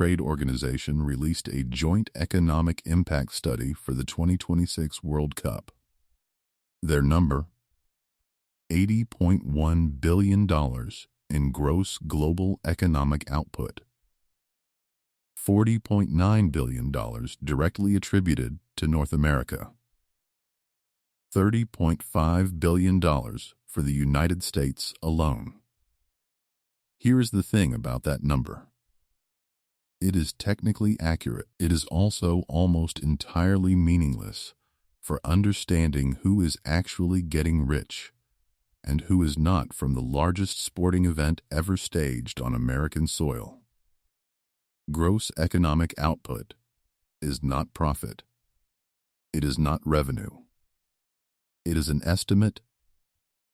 Trade Organization released a joint economic impact study for the 2026 World Cup. Their number: $80.1 billion in gross global economic output. $40.9 billion directly attributed to North America. $30.5 billion for the United States alone. Here's the thing about that number. It is technically accurate. It is also almost entirely meaningless for understanding who is actually getting rich and who is not from the largest sporting event ever staged on American soil. Gross economic output is not profit. It is not revenue. It is an estimate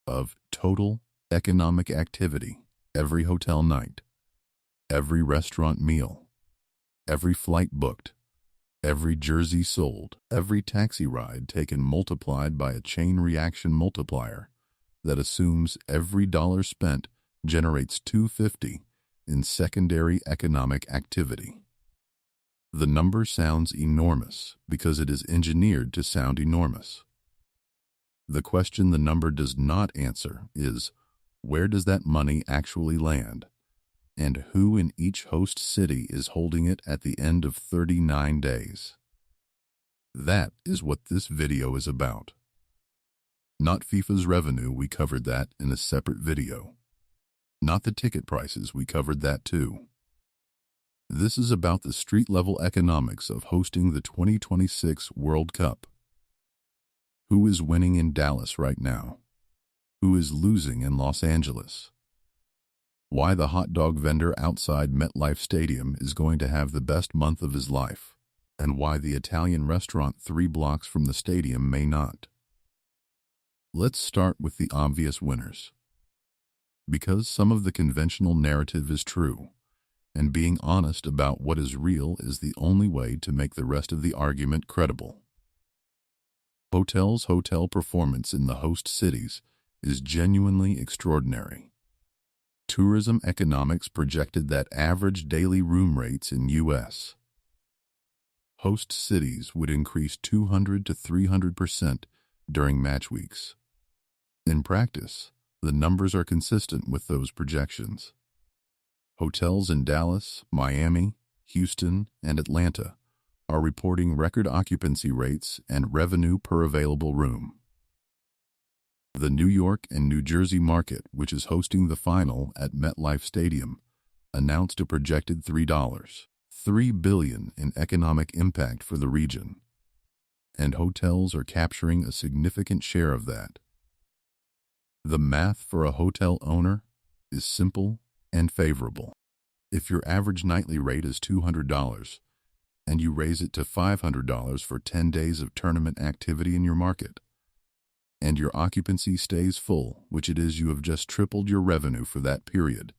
of total economic activity: every hotel night, every restaurant meal, every flight booked, every jersey sold, every taxi ride taken, multiplied by a chain reaction multiplier that assumes every dollar spent generates $2.50 in secondary economic activity. The number sounds enormous because it is engineered to sound enormous. The question the number does not answer is, where does that money actually land, and who in each host city is holding it at the end of 39 days? That is what this video is about. Not FIFA's revenue, we covered that in a separate video. Not the ticket prices, we covered that too. This is about the street-level economics of hosting the 2026 World Cup. Who is winning in Dallas right now? Who is losing in Los Angeles? Why the hot dog vendor outside MetLife Stadium is going to have the best month of his life, and why the Italian restaurant 3 blocks from the stadium may not. Let's start with the obvious winners. Because some of the conventional narrative is true, and being honest about what is real is the only way to make the rest of the argument credible. Hotel performance in the host cities is genuinely extraordinary. Tourism Economics projected that average daily room rates in U.S. host cities would increase 200 to 300% during match weeks. In practice, the numbers are consistent with those projections. Hotels in Dallas, Miami, Houston, and Atlanta are reporting record occupancy rates and revenue per available room. The New York and New Jersey market, which is hosting the final at MetLife Stadium, announced a projected $3 billion in economic impact for the region, and hotels are capturing a significant share of that. The math for a hotel owner is simple and favorable. If your average nightly rate is $200 and you raise it to $500 for 10 days of tournament activity in your market, and your occupancy stays full, which it is, you have just tripled your revenue for that period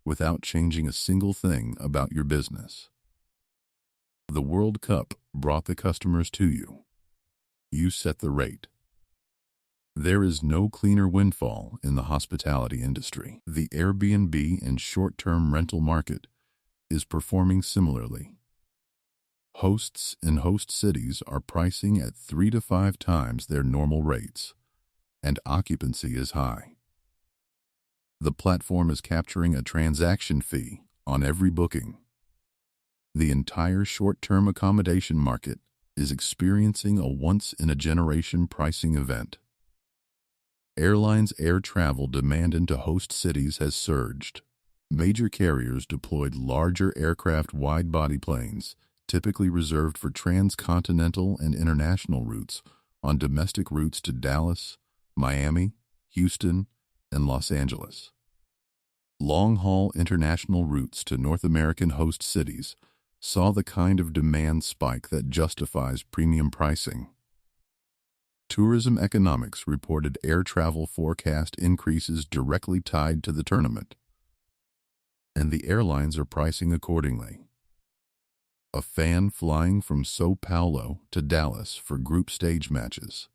without changing a single thing about your business. The World Cup brought the customers to you. You set the rate. There is no cleaner windfall in the hospitality industry. The Airbnb and short-term rental market is performing similarly. Hosts in host cities are pricing at 3 to 5 times their normal rates, and occupancy is high. The platform is capturing a transaction fee on every booking. The entire short-term accommodation market is experiencing a once-in-a-generation pricing event. Airlines' air travel demand into host cities has surged. Major carriers deployed larger aircraft wide-body planes, typically reserved for transcontinental and international routes, on domestic routes to Dallas, Miami, Houston, and Los Angeles. Long-haul international routes to North American host cities saw the kind of demand spike that justifies premium pricing. Tourism Economics reported air travel forecast increases directly tied to the tournament, and the airlines are pricing accordingly. A fan flying from São Paulo to Dallas for group stage matches.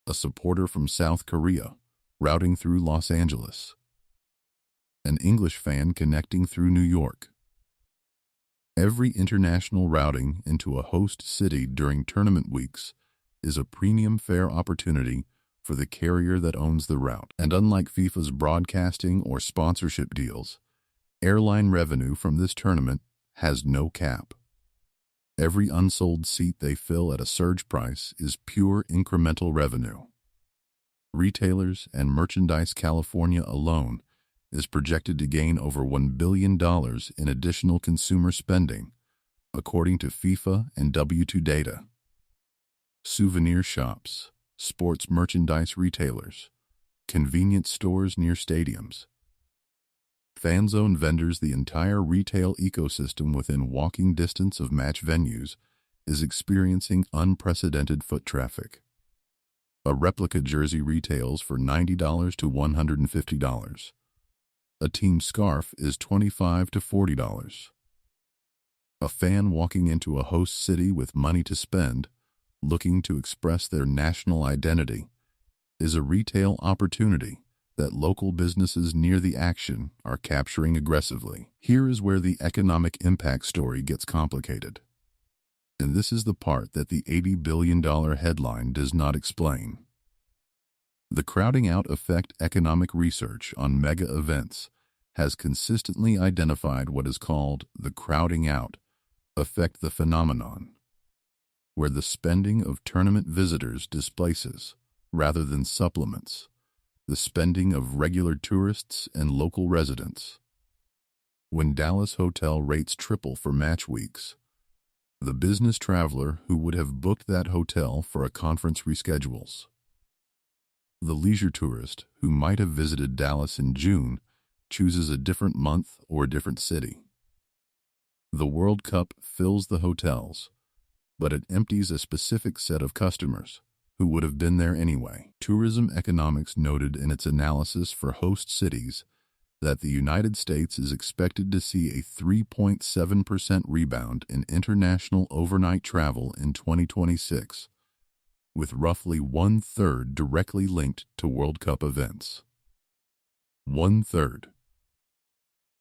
A supporter from South Korea routing through Los Angeles. An English fan connecting through New York. Every international routing into a host city during tournament weeks is a premium fare opportunity for the carrier that owns the route. And unlike FIFA's broadcasting or sponsorship deals, airline revenue from this tournament has no cap. Every unsold seat they fill at a surge price is pure incremental revenue. Retailers and Merchandise California alone is projected to gain over $1 billion in additional consumer spending, according to FIFA and W2 data. Souvenir shops, sports merchandise retailers, convenience stores near stadiums, fan zone vendors, the entire retail ecosystem within walking distance of match venues is experiencing unprecedented foot traffic. A replica jersey retails for $90 to $150. A team scarf is $25 to $40. A fan walking into a host city with money to spend, looking to express their national identity, is a retail opportunity that local businesses near the action are capturing aggressively. Here is where the economic impact story gets complicated. And this is the part that the $80 billion headline does not explain. The crowding out effect economic research on mega events has consistently identified what is called the crowding out effect, the phenomenon, where the spending of tournament visitors displaces, rather than supplements, the spending of regular tourists and local residents. When Dallas hotel rates triple for match weeks, the business traveler who would have booked that hotel for a conference reschedules. The leisure tourist who might have visited Dallas in June chooses a different month or a different city. The World Cup fills the hotels, but it empties a specific set of customers who would have been there anyway. Tourism Economics noted in its analysis for host cities that the United States is expected to see a 3.7% rebound in international overnight travel in 2026, with roughly 1/3 directly linked to World Cup events. 1/3.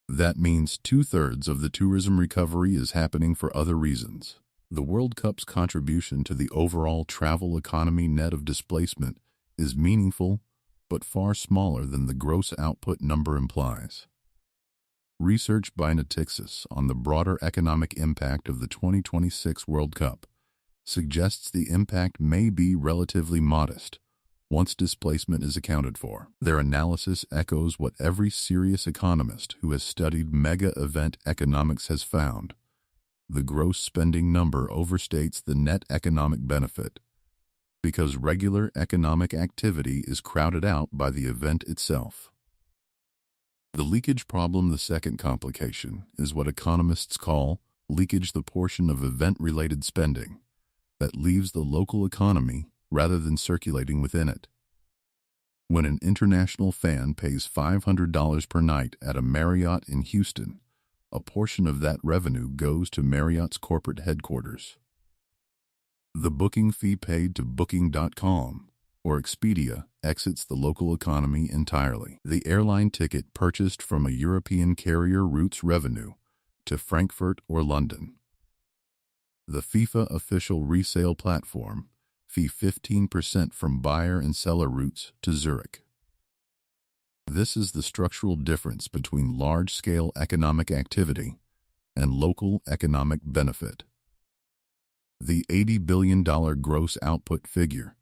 That means 2/3 of the tourism recovery is happening for other reasons. The World Cup's contribution to the overall travel economy net of displacement is meaningful, but far smaller than the gross output number implies. Research by Natixis on the broader economic impact of the 2026 World Cup suggests the impact may be relatively modest once displacement is accounted for. Their analysis echoes what every serious economist who has studied mega-event economics has found. The gross spending number overstates the net economic benefit because regular economic activity is crowded out by the event itself. The leakage problem, the second complication, is what economists call leakage, the portion of event-related spending that leaves the local economy rather than circulating within it. When an international fan pays $500 per night at a Marriott in Houston, a portion of that revenue goes to Marriott's corporate headquarters. The booking fee paid to Booking.com or Expedia exits the local economy entirely. The airline ticket purchased from a European carrier routes revenue to Frankfurt or London. The FIFA official resale platform fee 15% from buyer and seller routes to Zurich. This is the structural difference between large-scale economic activity and local economic benefit. The $80 billion gross output figure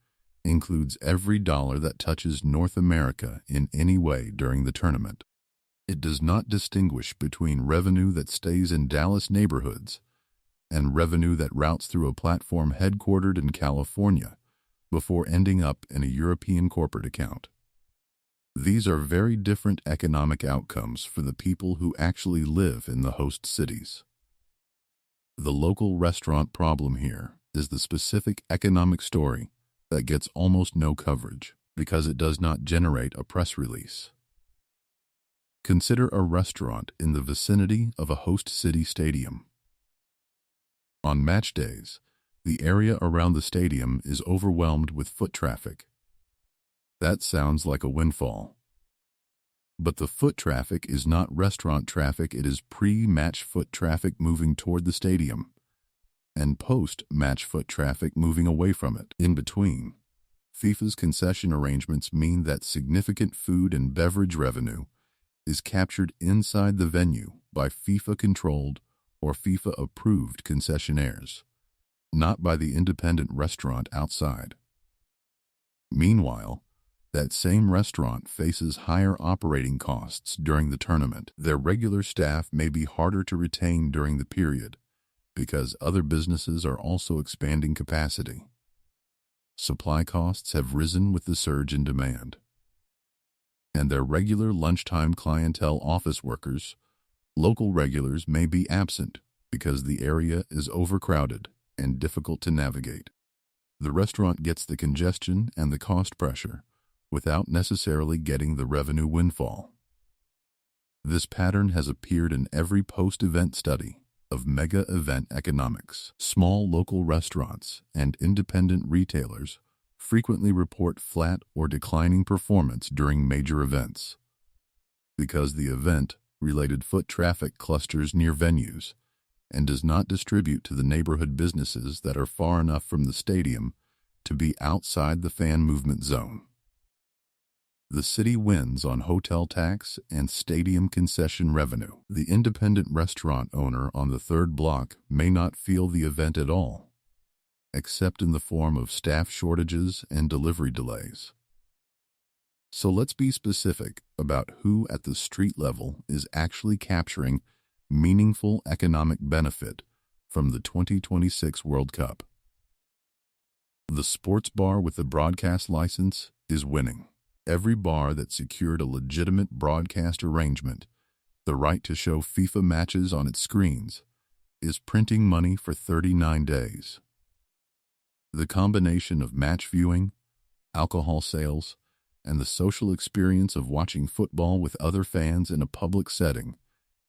includes every dollar that touches North America in any way during the tournament. It does not distinguish between revenue that stays in Dallas neighborhoods and revenue that routes through a platform headquartered in California before ending up in a European corporate account. These are very different economic outcomes for the people who actually live in the host cities. The local restaurant problem here is the specific economic story that gets almost no coverage because it does not generate a press release. Consider a restaurant in the vicinity of a host city stadium. On match days, the area around the stadium is overwhelmed with foot traffic. That sounds like a windfall. But the foot traffic is not restaurant traffic, it is pre-match foot traffic moving toward the stadium, and post-match foot traffic moving away from it. In between, FIFA's concession arrangements mean that significant food and beverage revenue is captured inside the venue by FIFA-controlled or FIFA-approved concessionaires, not by the independent restaurant outside. Meanwhile, that same restaurant faces higher operating costs during the tournament. Their regular staff may be harder to retain during the period because other businesses are also expanding capacity. Supply costs have risen with the surge in demand. And their regular lunchtime clientele, office workers, local regulars, may be absent because the area is overcrowded and difficult to navigate. The restaurant gets the congestion and the cost pressure without necessarily getting the revenue windfall. This pattern has appeared in every post-event study of mega-event economics. Small local restaurants and independent retailers frequently report flat or declining performance during major events because the event-related foot traffic clusters near venues and does not distribute to the neighborhood businesses that are far enough from the stadium to be outside the fan movement zone. The city wins on hotel tax and stadium concession revenue. The independent restaurant owner on the third block may not feel the event at all, except in the form of staff shortages and delivery delays. So let's be specific about who at the street level is actually capturing meaningful economic benefit from the 2026 World Cup. The sports bar with the broadcast license is winning. Every bar that secured a legitimate broadcast arrangement, the right to show FIFA matches on its screens, is printing money for 39 days. The combination of match viewing, alcohol sales, and the social experience of watching football with other fans in a public setting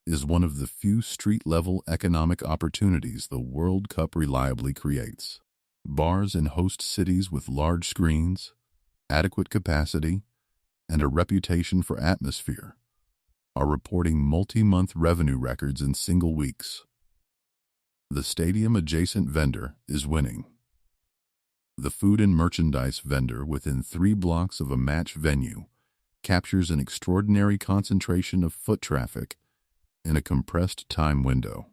is one of the few street-level economic opportunities the World Cup reliably creates. Bars in host cities with large screens, adequate capacity, and a reputation for atmosphere are reporting multi-month revenue records in single weeks. The stadium-adjacent vendor is winning. The food and merchandise vendor within 3 blocks of a match venue captures an extraordinary concentration of foot traffic in a compressed time window.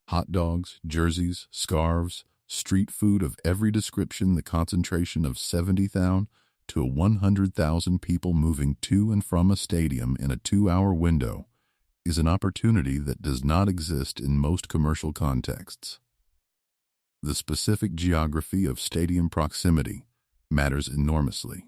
Hot dogs, jerseys, scarves, street food of every description, the concentration of 70,000 to 100,000 people moving to and from a stadium in a 2-hour window is an opportunity that does not exist in most commercial contexts. The specific geography of stadium proximity matters enormously.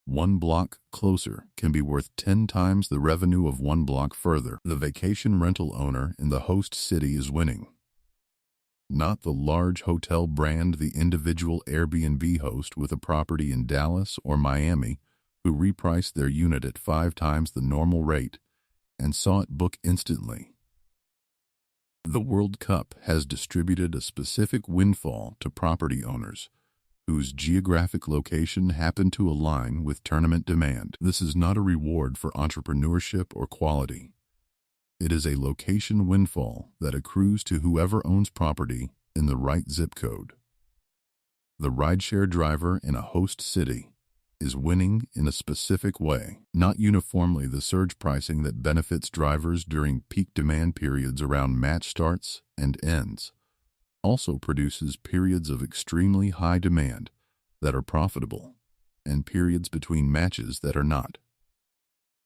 1 block closer can be worth 10 times the revenue of 1 block further. The vacation rental owner in the host city is winning. Not the large hotel brand, the individual Airbnb host with a property in Dallas or Miami who repriced their unit at 5 times the normal rate and saw it book instantly. The World Cup has distributed a specific windfall to property owners whose geographic location happened to align with tournament demand. This is not a reward for entrepreneurship or quality. It is a location windfall that accrues to whoever owns property in the right zip code. The rideshare driver in a host city is winning in a specific way. Not uniformly, the surge pricing that benefits drivers during peak demand periods around match starts and ends also produces periods of extremely high demand that are profitable and periods between matches that are not.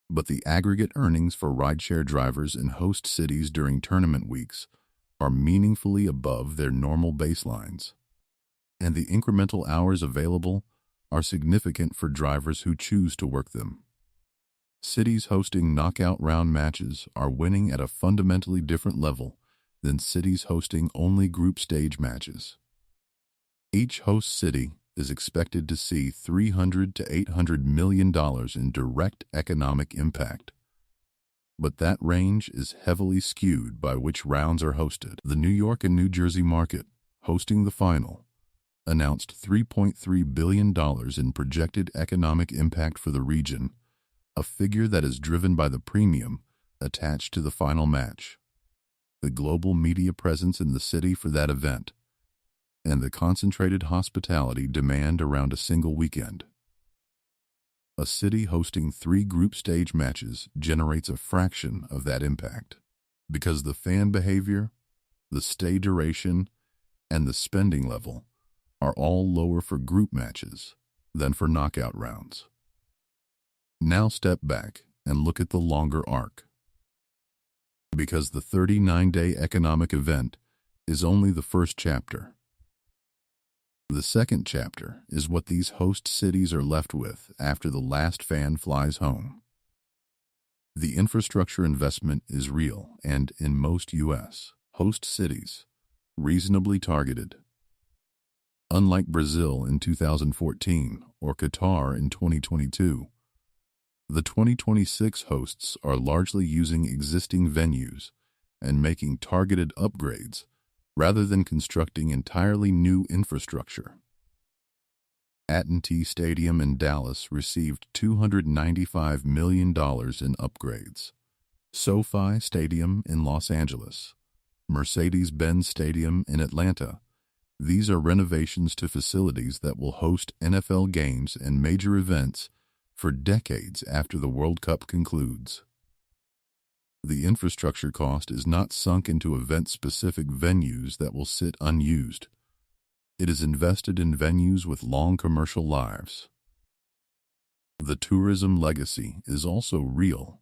But the aggregate earnings for rideshare drivers in host cities during tournament weeks are meaningfully above their normal baselines, and the incremental hours available are significant for drivers who choose to work them. Cities hosting knockout round matches are winning at a fundamentally different level than cities hosting only group stage matches. Each host city is expected to see $300 to $800 million in direct economic impact. But that range is heavily skewed by which rounds are hosted. The New York and New Jersey market, hosting the final, announced $3.3 billion in projected economic impact for the region, a figure that is driven by the premium attached to the final match, the global media presence in the city for that event, and the concentrated hospitality demand around a single weekend. A city hosting 3 group stage matches generates a fraction of that impact, because the fan behavior, the stay duration, and the spending level are all lower for group matches than for knockout rounds. Now step back and look at the longer arc. Because the 39-day economic event is only the first chapter. The second chapter is what these host cities are left with after the last fan flies home. The infrastructure investment is real and, in most U.S. host cities, reasonably targeted. Unlike Brazil in 2014 or Qatar in 2022, the 2026 hosts are largely using existing venues and making targeted upgrades rather than constructing entirely new infrastructure. AT&T Stadium in Dallas received $295 million in upgrades. SoFi Stadium in Los Angeles, Mercedes-Benz Stadium in Atlanta. These are renovations to facilities that will host NFL games and major events for decades after the World Cup concludes. The infrastructure cost is not sunk into event-specific venues that will sit unused. It is invested in venues with long commercial lives. The tourism legacy is also real,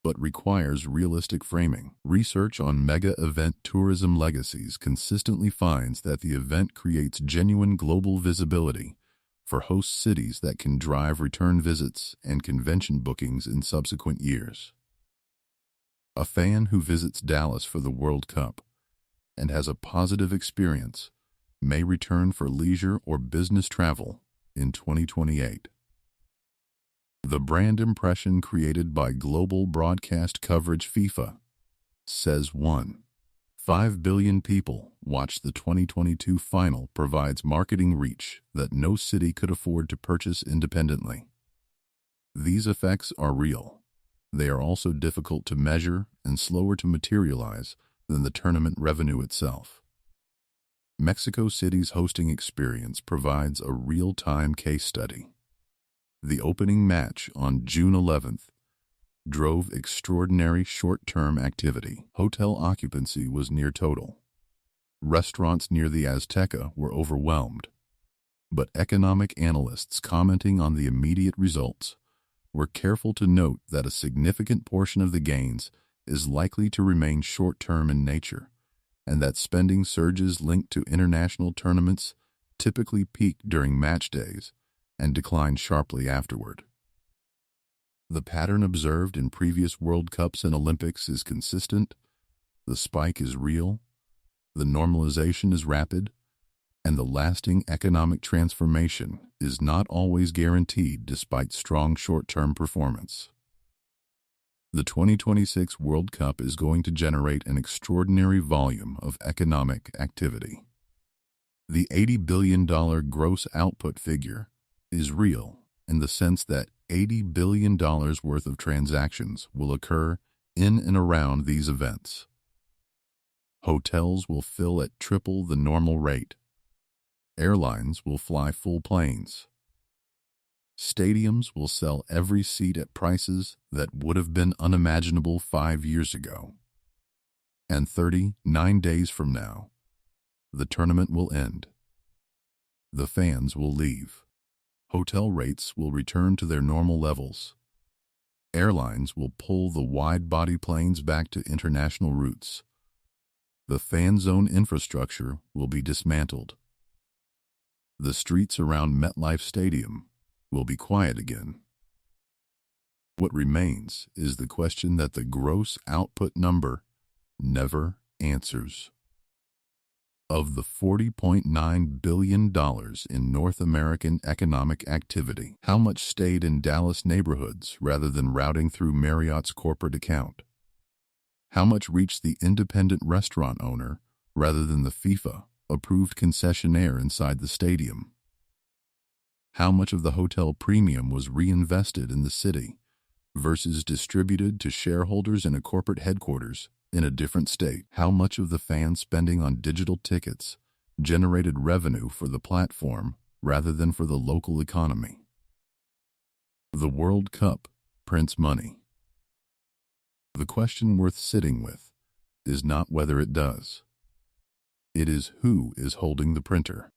but requires realistic framing. Research on mega-event tourism legacies consistently finds that the event creates genuine global visibility for host cities that can drive return visits and convention bookings in subsequent years. A fan who visits Dallas for the World Cup and has a positive experience may return for leisure or business travel in 2028. The brand impression created by global broadcast coverage FIFA says 1.5 billion people watched the 2022 final provides marketing reach that no city could afford to purchase independently. These effects are real. They are also difficult to measure and slower to materialize than the tournament revenue itself. Mexico City's hosting experience provides a real-time case study. The opening match on June 11th drove extraordinary short-term activity. Hotel occupancy was near total. Restaurants near the Azteca were overwhelmed. But economic analysts commenting on the immediate results were careful to note that a significant portion of the gains is likely to remain short-term in nature, and that spending surges linked to international tournaments typically peak during match days and decline sharply afterward. The pattern observed in previous World Cups and Olympics is consistent, the spike is real, the normalization is rapid, and the lasting economic transformation is not always guaranteed despite strong short-term performance. The 2026 World Cup is going to generate an extraordinary volume of economic activity. The $80 billion gross output figure is real in the sense that $80 billion worth of transactions will occur in and around these events. Hotels will fill at triple the normal rate. Airlines will fly full planes. Stadiums will sell every seat at prices that would have been unimaginable 5 years ago. And 39 days from now, the tournament will end. The fans will leave. Hotel rates will return to their normal levels. Airlines will pull the wide-body planes back to international routes. The fan zone infrastructure will be dismantled. The streets around MetLife Stadium will be quiet again. What remains is the question that the gross output number never answers. Of the $40.9 billion in North American economic activity, how much stayed in Dallas neighborhoods rather than routing through Marriott's corporate account? How much reached the independent restaurant owner rather than the FIFA-approved concessionaire inside the stadium? How much of the hotel premium was reinvested in the city versus distributed to shareholders in a corporate headquarters in a different state? How much of the fan spending on digital tickets generated revenue for the platform rather than for the local economy? The World Cup prints money. The question worth sitting with is not whether it does. It is who is holding the printer.